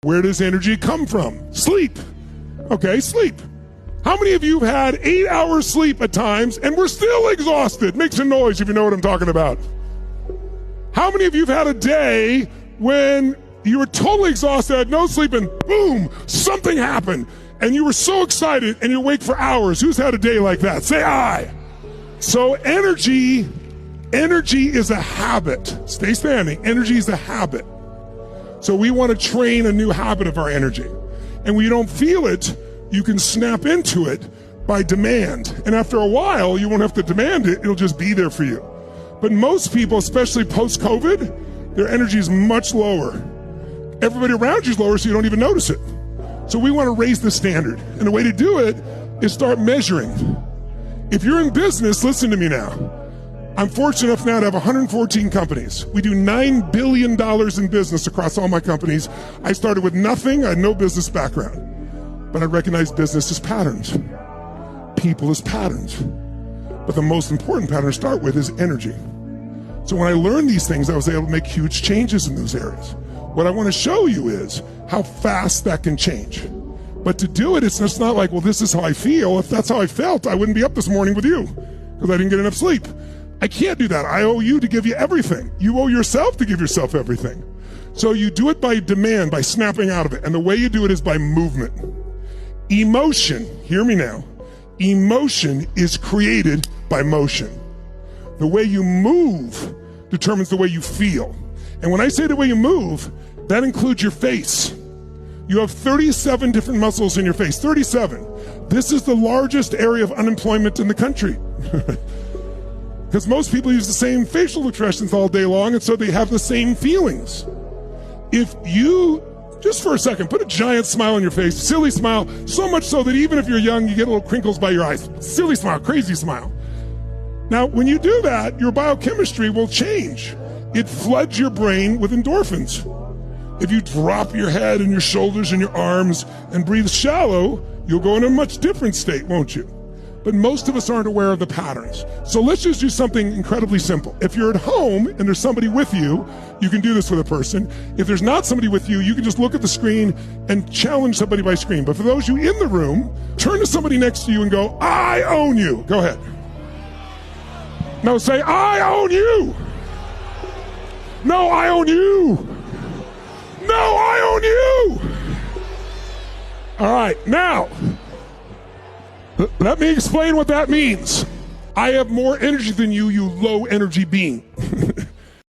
Where does energy come from? Sleep. Okay, sleep. How many of you have had 8 hours sleep at times and we're still exhausted? Make some noise if you know what I'm talking about. How many of you have had a day when you were totally exhausted, had no sleep, and boom, something happened, and you were so excited and you're awake for hours? Who's had a day like that? Say aye. So energy is a habit. Stay standing. Energy is a habit. So we want to train a new habit of our energy. And when you don't feel it, you can snap into it by demand. And after a while, you won't have to demand it. It'll just be there for you. But most people, especially post-COVID, their energy is much lower. Everybody around you is lower, so you don't even notice it. So we want to raise the standard. And the way to do it is start measuring. If you're in business, listen to me now. I'm fortunate enough now to have 114 companies. We do $9 billion in business across all my companies. I started with nothing. I had no business background. But I recognize business as patterns. People as patterns. But the most important pattern to start with is energy. So when I learned these things, I was able to make huge changes in those areas. What I want to show you is how fast that can change. But to do it, it's just not like, well, this is how I feel. If that's how I felt, I wouldn't be up this morning with you because I didn't get enough sleep. I can't do that. I owe you to give you everything. You owe yourself to give yourself everything. So you do it by demand, by snapping out of it. And the way you do it is by movement. Emotion, hear me now. Emotion is created by motion. The way you move determines the way you feel. And when I say the way you move, that includes your face. You have 37 different muscles in your face, 37. This is the largest area of unemployment in the country. Because most people use the same facial expressions all day long, and so they have the same feelings. If you, just for a second, put a giant smile on your face, silly smile, so much so that even if you're young, you get little crinkles by your eyes. Silly smile, crazy smile. Now, when you do that, your biochemistry will change. It floods your brain with endorphins. If you drop your head and your shoulders and your arms and breathe shallow, you'll go in a much different state, won't you? But most of us aren't aware of the patterns. So let's just do something incredibly simple. If you're at home and there's somebody with you, you can do this with a person. If there's not somebody with you, you can just look at the screen and challenge somebody by screen. But for those of you in the room, turn to somebody next to you and go, I own you. Go ahead. No, say, I own you. No, I own you. No, I own you. All right, now, let me explain what that means. I have more energy than you, you low energy being.